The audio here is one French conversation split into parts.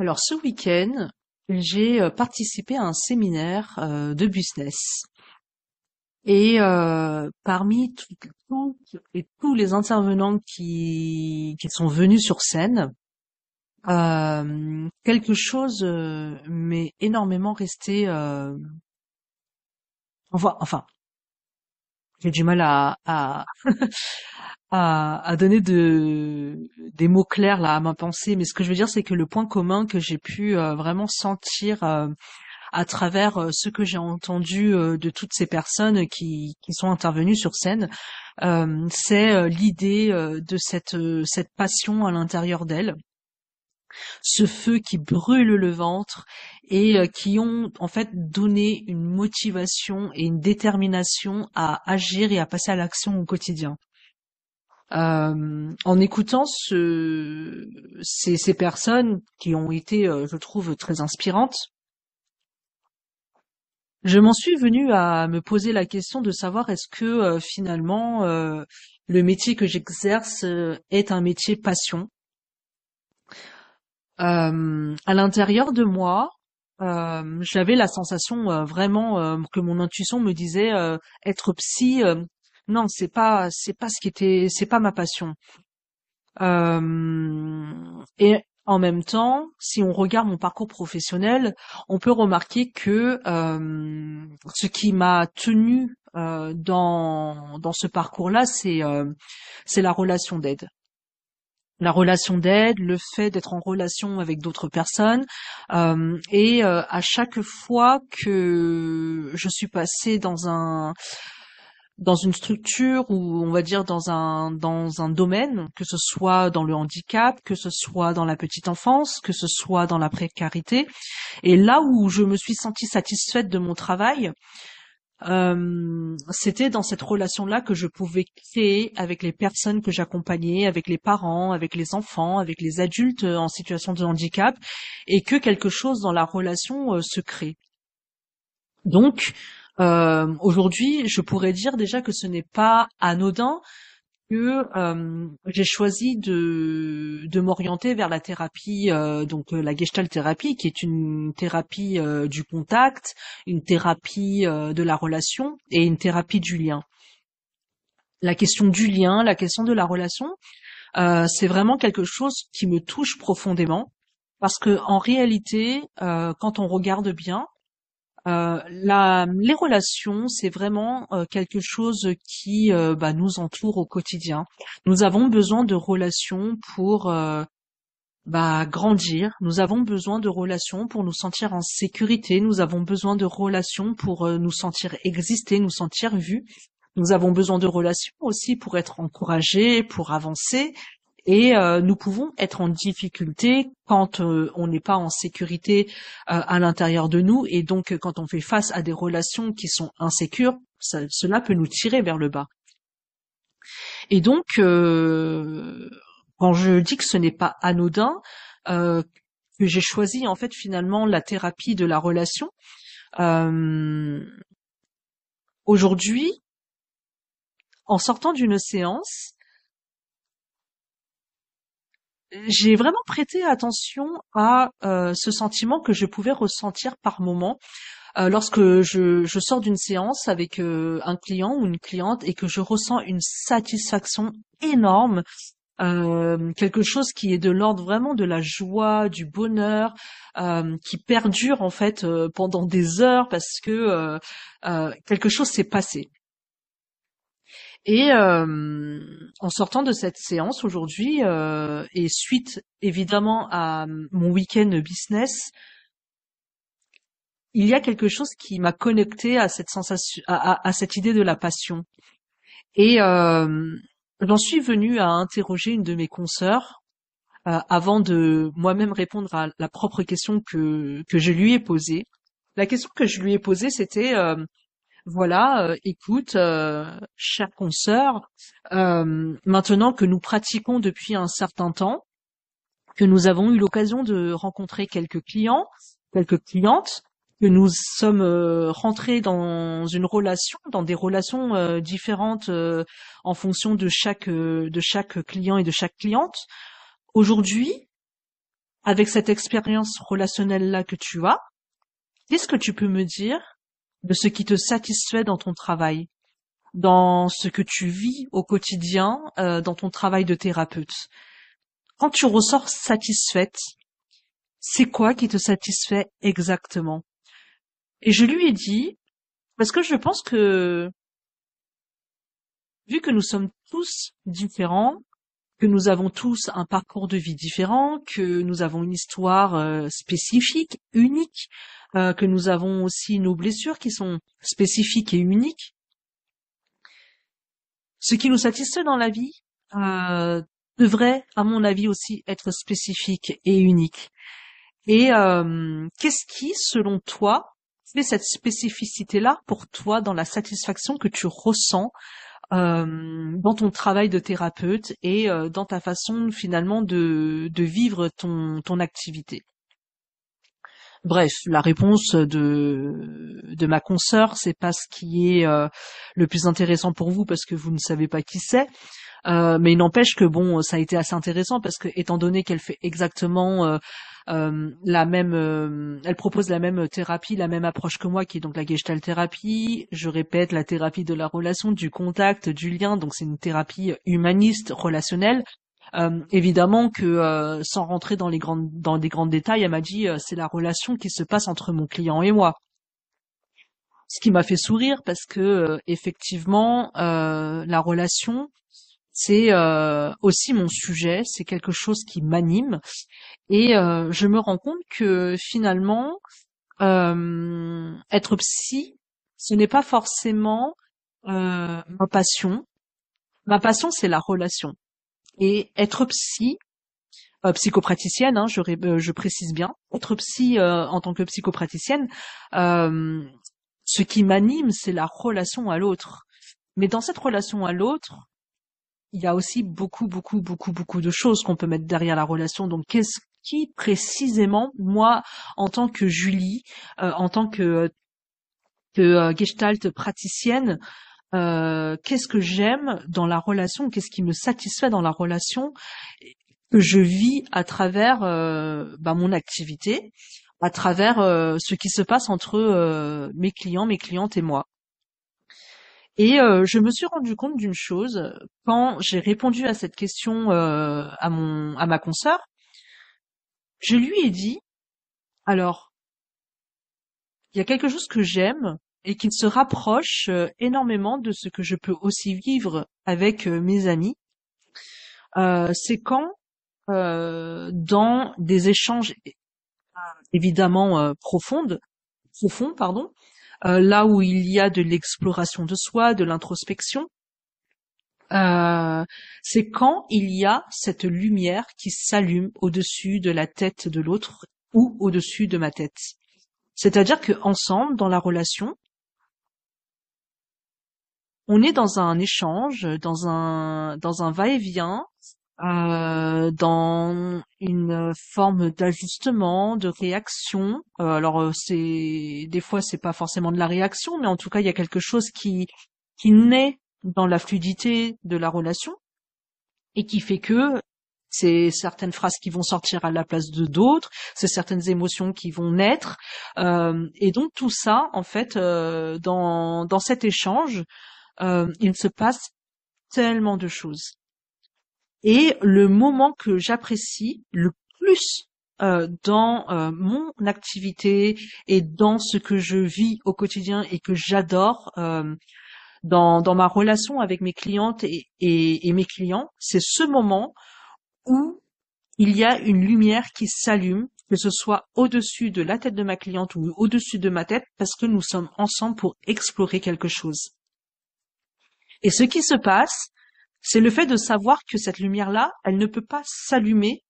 Alors ce week-end, j'ai participé à un séminaire de business. Et parmi tous les intervenants qui sont venus sur scène, quelque chose m'est énormément resté. Enfin, j'ai du mal à donner des mots clairs là à ma pensée, mais ce que je veux dire, c'est que le point commun que j'ai pu vraiment sentir à travers ce que j'ai entendu de toutes ces personnes qui sont intervenues sur scène, c'est l'idée de cette passion à l'intérieur d'elles, ce feu qui brûle le ventre et qui ont en fait donné une motivation et une détermination à agir et à passer à l'action au quotidien. En écoutant ces personnes qui ont été, je trouve, très inspirantes, je m'en suis venue à me poser la question de savoir est-ce que finalement le métier que j'exerce est un métier passion. À l'intérieur de moi, j'avais la sensation vraiment que mon intuition me disait être psy. Non, c'est pas c'est pas ma passion. Et en même temps, si on regarde mon parcours professionnel, on peut remarquer que ce qui m'a tenu dans ce parcours-là, c'est la relation d'aide. La relation d'aide, le fait d'être en relation avec d'autres personnes, et à chaque fois que je suis passée dans une structure ou on va dire dans un domaine, que ce soit dans le handicap, que ce soit dans la petite enfance, que ce soit dans la précarité, et là où je me suis sentie satisfaite de mon travail, c'était dans cette relation-là que je pouvais créer avec les personnes que j'accompagnais, avec les parents, avec les enfants, avec les adultes en situation de handicap, et que quelque chose dans la relation se crée. Donc, aujourd'hui, je pourrais dire déjà que ce n'est pas anodin que j'ai choisi de m'orienter vers la thérapie, donc la Gestalt thérapie, qui est une thérapie du contact, une thérapie de la relation et une thérapie du lien. La question du lien, la question de la relation, c'est vraiment quelque chose qui me touche profondément parce que en réalité, quand on regarde bien, les relations, c'est vraiment quelque chose qui nous entoure au quotidien. Nous avons besoin de relations pour grandir. Nous avons besoin de relations pour nous sentir en sécurité. Nous avons besoin de relations pour nous sentir exister, nous sentir vus. Nous avons besoin de relations aussi pour être encouragés, pour avancer. Et nous pouvons être en difficulté quand on n'est pas en sécurité à l'intérieur de nous. Et donc, quand on fait face à des relations qui sont insécures, cela peut nous tirer vers le bas. Et donc, quand je dis que ce n'est pas anodin, que j'ai choisi en fait finalement la thérapie de la relation, aujourd'hui, en sortant d'une séance, j'ai vraiment prêté attention à ce sentiment que je pouvais ressentir par moment lorsque je sors d'une séance avec un client ou une cliente et que je ressens une satisfaction énorme, quelque chose qui est de l'ordre vraiment de la joie, du bonheur, qui perdure en fait pendant des heures parce que quelque chose s'est passé. Et en sortant de cette séance aujourd'hui, et suite évidemment à mon week-end business, il y a quelque chose qui m'a connecté à cette sensation, à cette idée de la passion. Et j'en suis venue à interroger une de mes consoeurs avant de moi-même répondre à la propre question que je lui ai posée. La question que je lui ai posée, c'était voilà, écoute, chère consoeur, maintenant que nous pratiquons depuis un certain temps, que nous avons eu l'occasion de rencontrer quelques clients, quelques clientes, que nous sommes rentrés dans une relation, dans des relations différentes en fonction de chaque client et de chaque cliente. Aujourd'hui, avec cette expérience relationnelle-là que tu as, qu'est-ce que tu peux me dire de ce qui te satisfait dans ton travail, dans ce que tu vis au quotidien, dans ton travail de thérapeute? Quand tu ressors satisfaite, c'est quoi qui te satisfait exactement? Et je lui ai dit, parce que je pense que, vu que nous sommes tous différents, que nous avons tous un parcours de vie différent, que nous avons une histoire spécifique, unique, que nous avons aussi nos blessures qui sont spécifiques et uniques, ce qui nous satisfait dans la vie euh, devrait, à mon avis, aussi être spécifique et unique. Et qu'est-ce qui, selon toi, fait cette spécificité-là pour toi dans la satisfaction que tu ressens dans ton travail de thérapeute et dans ta façon finalement de vivre ton activité? Bref, la réponse de ma consoeur, c'est pas ce qui est le plus intéressant pour vous parce que vous ne savez pas qui c'est. Mais il n'empêche que bon, ça a été assez intéressant parce que étant donné qu'elle fait exactement la même, elle propose la même thérapie, la même approche que moi, qui est donc la Gestalt thérapie. Je répète, la thérapie de la relation, du contact, du lien. Donc c'est une thérapie humaniste, relationnelle. Évidemment que sans rentrer dans des grands détails, elle m'a dit c'est la relation qui se passe entre mon client et moi. Ce qui m'a fait sourire parce que effectivement la relation c'est aussi mon sujet, c'est quelque chose qui m'anime et je me rends compte que finalement être psy, ce n'est pas forcément ma passion. Ma passion, c'est la relation. Et être psy, psychopraticienne, hein, je précise bien, être psy en tant que psychopraticienne, euh, ce qui m'anime, c'est la relation à l'autre. Mais dans cette relation à l'autre, il y a aussi beaucoup de choses qu'on peut mettre derrière la relation. Donc, qu'est-ce qui précisément, moi, en tant que Julie, en tant que Gestalt praticienne, qu'est-ce que j'aime dans la relation, qu'est-ce qui me satisfait dans la relation que je vis à travers mon activité, à travers ce qui se passe entre mes clients, mes clientes et moi. Et je me suis rendu compte d'une chose quand j'ai répondu à cette question à ma consoeur. Je lui ai dit, alors, il y a quelque chose que j'aime et qui se rapproche énormément de ce que je peux aussi vivre avec mes amis. C'est quand, dans des échanges évidemment profonds, pardon, là où il y a de l'exploration de soi, de l'introspection, c'est quand il y a cette lumière qui s'allume au-dessus de la tête de l'autre ou au-dessus de ma tête. C'est-à-dire que ensemble, dans la relation, on est dans un échange, dans un va-et-vient, dans une forme d'ajustement, de réaction. C'est des fois c'est pas forcément de la réaction, mais en tout cas il y a quelque chose qui naît dans la fluidité de la relation et qui fait que c'est certaines phrases qui vont sortir à la place de d'autres, c'est certaines émotions qui vont naître, et donc tout ça en fait dans cet échange il se passe tellement de choses. Et le moment que j'apprécie le plus dans mon activité et dans ce que je vis au quotidien et que j'adore dans ma relation avec mes clientes et mes clients, c'est ce moment où il y a une lumière qui s'allume, que ce soit au-dessus de la tête de ma cliente ou au-dessus de ma tête, parce que nous sommes ensemble pour explorer quelque chose. Et ce qui se passe, c'est le fait de savoir que cette lumière-là, elle ne peut pas s'allumer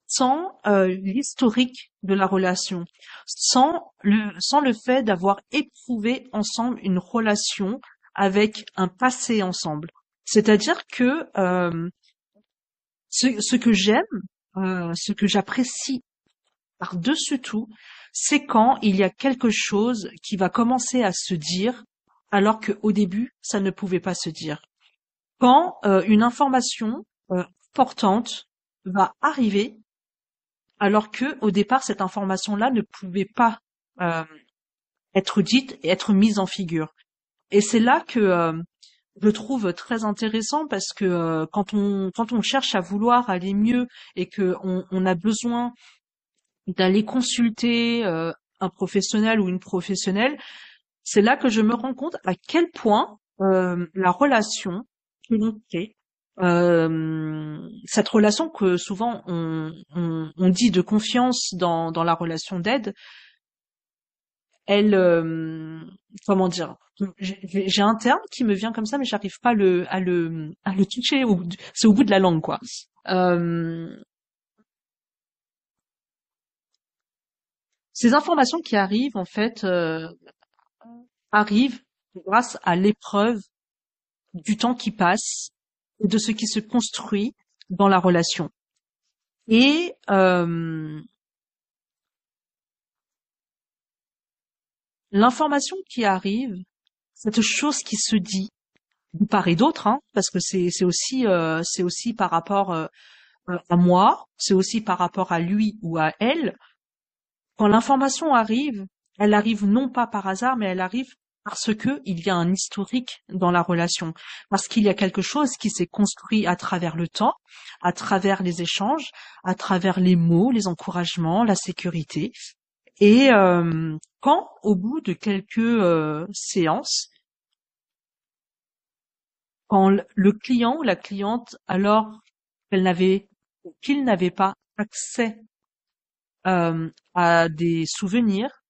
sans l'historique de la relation, sans le fait d'avoir éprouvé ensemble une relation avec un passé ensemble. C'est-à-dire que ce que j'aime, ce que j'apprécie par-dessus tout, c'est quand il y a quelque chose qui va commencer à se dire alors qu'au début, ça ne pouvait pas se dire. Quand une information importante va arriver alors que au départ cette information-là ne pouvait pas euh, être dite et être mise en figure. Et c'est là que je trouve très intéressant parce que quand on cherche à vouloir aller mieux et que on a besoin d'aller consulter un professionnel ou une professionnelle, c'est là que je me rends compte à quel point la relation que l'on crée, cette relation que souvent on dit de confiance dans la relation d'aide, elle, comment dire, j'ai un terme qui me vient comme ça, mais j'arrive pas à le toucher. C'est au bout de la langue, quoi. Euh, Ces informations qui arrivent, en fait, arrivent grâce à l'épreuve du temps qui passe et de ce qui se construit dans la relation. Et l'information qui arrive, cette chose qui se dit de part et d'autre, hein, parce que c'est aussi par rapport à moi, c'est aussi par rapport à lui ou à elle. Quand l'information arrive, elle arrive non pas par hasard, mais elle arrive parce que il y a un historique dans la relation, parce qu'il y a quelque chose qui s'est construit à travers le temps, à travers les échanges, à travers les mots, les encouragements, la sécurité. Et quand, au bout de quelques séances, quand le client ou la cliente, alors qu'elle n'avait, qu'il n'avait pas accès à des souvenirs,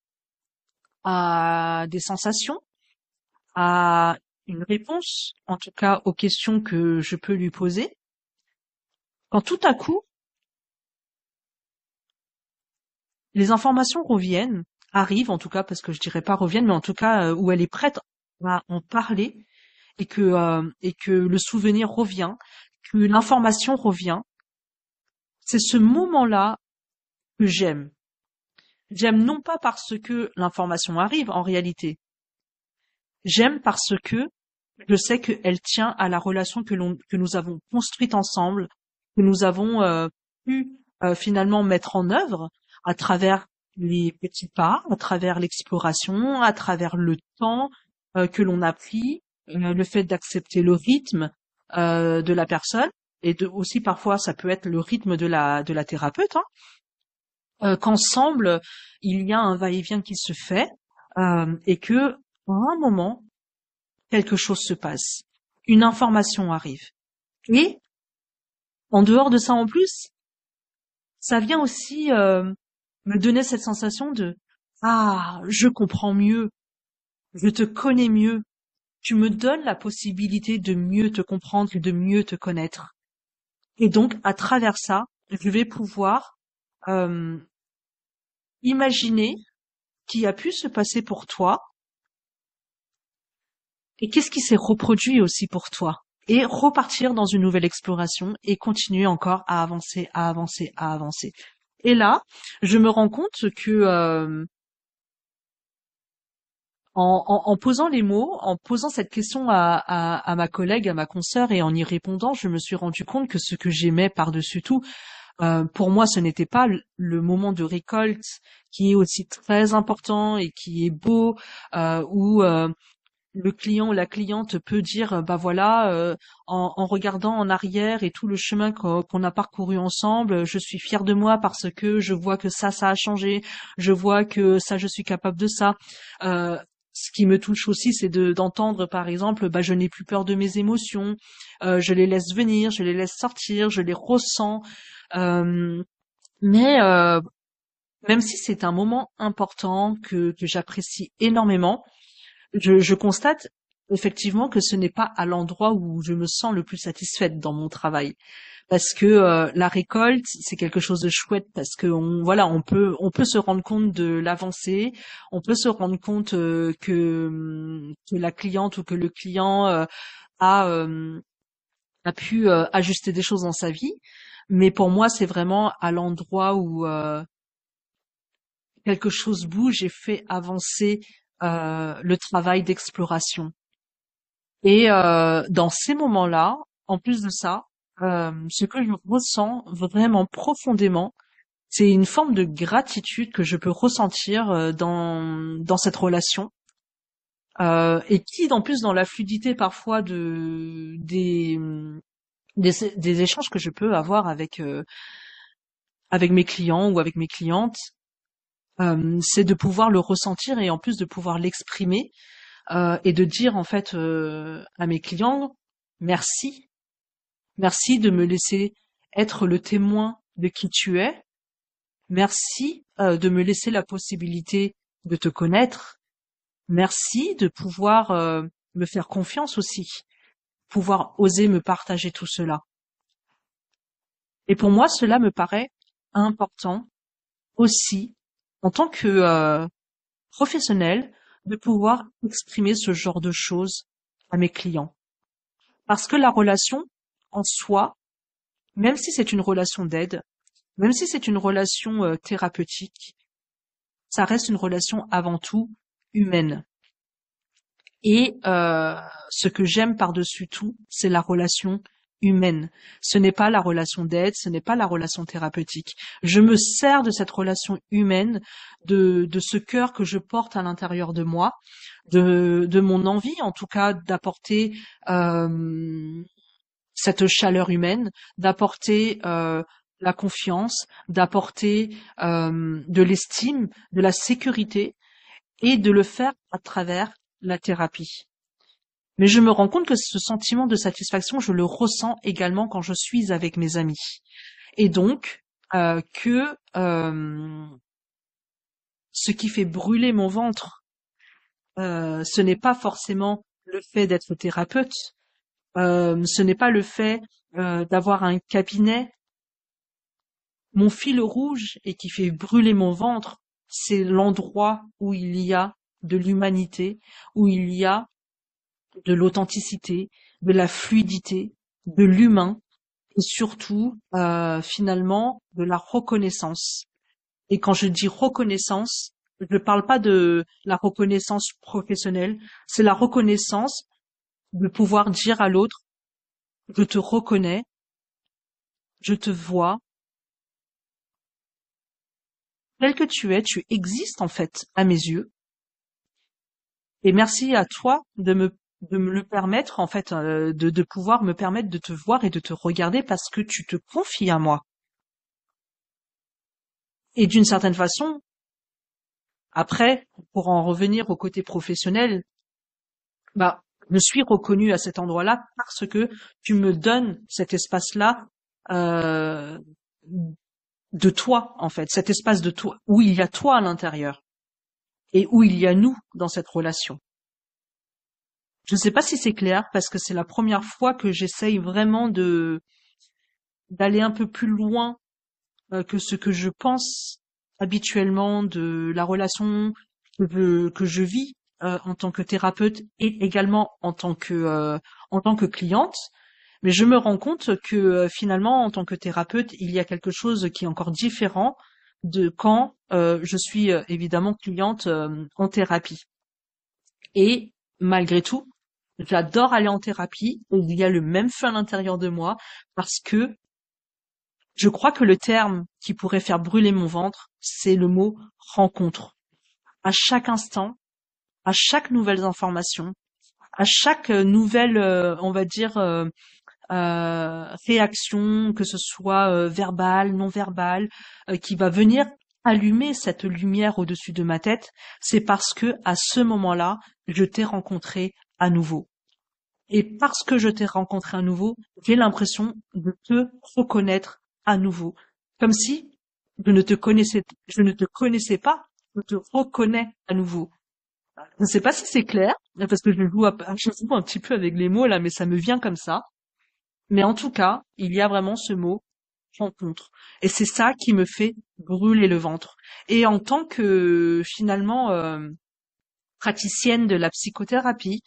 à des sensations, à une réponse, en tout cas aux questions que je peux lui poser, quand tout à coup, les informations reviennent, arrivent en tout cas, parce que je dirais pas reviennent, mais en tout cas où elle est prête à en parler et que le souvenir revient, que l'information revient, c'est ce moment-là que j'aime. J'aime non pas parce que l'information arrive en réalité, j'aime parce que je sais qu'elle tient à la relation que nous avons construite ensemble, que nous avons pu finalement mettre en œuvre à travers les petits pas, à travers l'exploration, à travers le temps que l'on a pris, le fait d'accepter le rythme de la personne et aussi parfois ça peut être le rythme de la thérapeute, hein, qu'ensemble il y a un va-et-vient qui se fait et que à un moment quelque chose se passe, une information arrive. Et en dehors de ça en plus, ça vient aussi me donner cette sensation de ah, je comprends mieux, je te connais mieux, tu me donnes la possibilité de mieux te comprendre, de mieux te connaître. Et donc à travers ça, je vais pouvoir euh, imaginer qui a pu se passer pour toi et qu'est-ce qui s'est reproduit aussi pour toi. Et repartir dans une nouvelle exploration et continuer encore à avancer, à avancer, à avancer. Et là, je me rends compte que en posant les mots, en posant cette question à ma collègue, à ma consoeur, et en y répondant, je me suis rendu compte que ce que j'aimais par-dessus tout, pour moi, ce n'était pas le moment de récolte qui est aussi très important et qui est beau, où le client ou la cliente peut dire bah voilà en regardant en arrière et tout le chemin qu'on a parcouru ensemble, je suis fière de moi parce que je vois que ça a changé, je vois que ça je suis capable de ça. Euh, Ce qui me touche aussi, c'est d'entendre par exemple bah je n'ai plus peur de mes émotions, je les laisse venir, je les laisse sortir, je les ressens. Euh, mais même si c'est un moment important que j'apprécie énormément, je constate effectivement que ce n'est pas à l'endroit où je me sens le plus satisfaite dans mon travail, parce que la récolte c'est quelque chose de chouette parce que on peut se rendre compte de l'avancée, on peut se rendre compte que la cliente ou que le client a a pu ajuster des choses dans sa vie, mais pour moi c'est vraiment à l'endroit où quelque chose bouge et fait avancer le travail d'exploration. Et dans ces moments-là, en plus de ça, ce que je ressens vraiment profondément, C'est une forme de gratitude que je peux ressentir dans cette relation, et qui, en plus, dans la fluidité parfois des échanges que je peux avoir avec mes clients ou avec mes clientes, c'est de pouvoir le ressentir et en plus de pouvoir l'exprimer, et de dire en fait à mes clients merci, merci de me laisser être le témoin de qui tu es, merci de me laisser la possibilité de te connaître, merci de pouvoir me faire confiance aussi, pouvoir oser me partager tout cela. Et pour moi, cela me paraît important aussi en tant que professionnel de pouvoir exprimer ce genre de choses à mes clients. Parce que la relation en soi, même si c'est une relation d'aide, même si c'est une relation thérapeutique, ça reste une relation avant tout humaine. Et ce que j'aime par-dessus tout, c'est la relation humaine. Ce n'est pas la relation d'aide, ce n'est pas la relation thérapeutique. Je me sers de cette relation humaine, de ce cœur que je porte à l'intérieur de moi, de mon envie, en tout cas, d'apporter cette chaleur humaine, d'apporter la confiance, d'apporter de l'estime, de la sécurité, et de le faire à travers la thérapie. Mais je me rends compte que ce sentiment de satisfaction, je le ressens également quand je suis avec mes amis. Et donc, que ce qui fait brûler mon ventre, ce n'est pas forcément le fait d'être thérapeute, ce n'est pas le fait d'avoir un cabinet. Mon fil rouge et qui fait brûler mon ventre, c'est l'endroit où il y a de l'humanité, où il y a de l'authenticité, de la fluidité, de l'humain, et surtout, finalement, de la reconnaissance. Et quand je dis reconnaissance, je ne parle pas de la reconnaissance professionnelle, c'est la reconnaissance de pouvoir dire à l'autre, je te reconnais, je te vois, tel que tu existes en fait à mes yeux, et merci à toi de me le permettre en fait, de pouvoir me permettre de te voir et de te regarder parce que tu te confies à moi. Et d'une certaine façon, après, pour en revenir au côté professionnel, bah, je suis reconnue à cet endroit-là parce que tu me donnes cet espace-là euh, de toi, en fait, cet espace de toi où il y a toi à l'intérieur et où il y a nous dans cette relation. Je ne sais pas si c'est clair parce que c'est la première fois que j'essaye vraiment d'aller un peu plus loin que ce que je pense habituellement de la relation que je vis en tant que thérapeute et également en tant que cliente. Mais je me rends compte que finalement, en tant que thérapeute, il y a quelque chose qui est encore différent de quand je suis évidemment cliente en thérapie. Et malgré tout, j'adore aller en thérapie. Il y a le même feu à l'intérieur de moi parce que je crois que le terme qui pourrait faire brûler mon ventre, c'est le mot rencontre. À chaque instant, à chaque nouvelle information, à chaque nouvelle, on va dire, réaction, que ce soit verbale, non verbale, qui va venir allumer cette lumière au-dessus de ma tête, c'est parce que à ce moment-là, je t'ai rencontré à nouveau. Et parce que je t'ai rencontré à nouveau, j'ai l'impression de te reconnaître à nouveau. Comme si je ne te connaissais pas, je te reconnais à nouveau. Je ne sais pas si c'est clair, parce que je joue un petit peu avec les mots là, mais ça me vient comme ça. Mais en tout cas, il y a vraiment ce mot rencontre. Et c'est ça qui me fait brûler le ventre. Et en tant que, finalement, praticienne de la psychothérapie,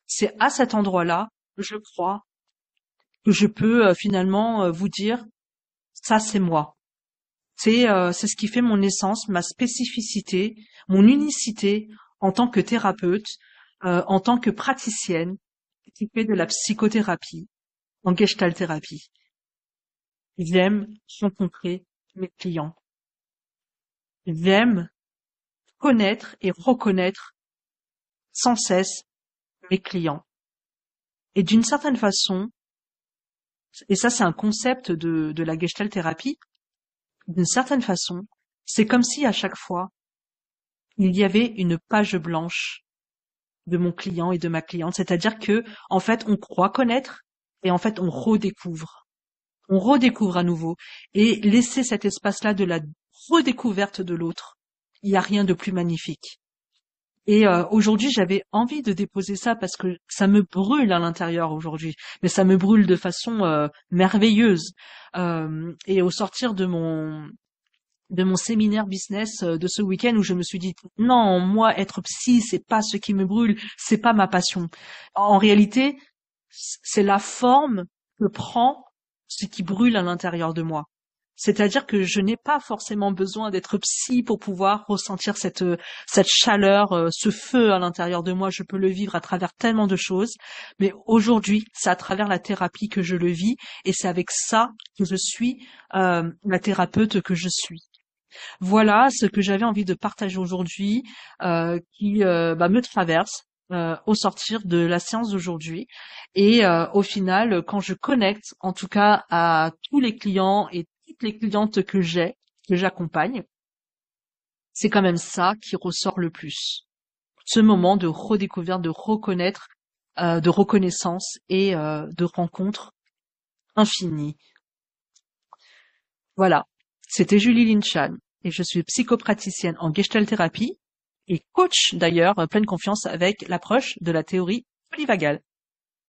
c'est à cet endroit-là, je crois, que je peux finalement vous dire, ça c'est moi. C'est ce qui fait mon essence, ma spécificité, mon unicité en tant que thérapeute, en tant que praticienne qui fait de la psychothérapie en gestalt thérapie. J'aime rencontrer mes clients. J'aime connaître et reconnaître sans cesse mes clients. Et d'une certaine façon, et ça c'est un concept de la Gestalt thérapie, d'une certaine façon, c'est comme si à chaque fois, il y avait une page blanche de mon client et de ma cliente. C'est-à-dire que, en fait, on croit connaître et en fait, on redécouvre. On redécouvre à nouveau. Et laisser cet espace-là de la redécouverte de l'autre, il n'y a rien de plus magnifique. Et aujourd'hui, j'avais envie de déposer ça parce que ça me brûle à l'intérieur aujourd'hui, mais ça me brûle de façon merveilleuse. Et au sortir de mon séminaire business de ce week-end où je me suis dit non, moi être psy, c'est pas ce qui me brûle, c'est pas ma passion. En réalité, c'est la forme que prend ce qui brûle à l'intérieur de moi. C'est-à-dire que je n'ai pas forcément besoin d'être psy pour pouvoir ressentir cette chaleur, ce feu à l'intérieur de moi. Je peux le vivre à travers tellement de choses. Mais aujourd'hui, c'est à travers la thérapie que je le vis et c'est avec ça que je suis la thérapeute que je suis. Voilà ce que j'avais envie de partager aujourd'hui, qui me traverse au sortir de la séance d'aujourd'hui. Et au final, quand je connecte, en tout cas à tous les clients et toutes les clientes que j'accompagne, c'est quand même ça qui ressort le plus. Ce moment de redécouverte, de reconnaître, de reconnaissance et de rencontre infinie. Voilà, c'était Julie Linchan et je suis psychopraticienne en Gestalt thérapie et coach d'ailleurs, pleine confiance avec l'approche de la théorie polyvagale.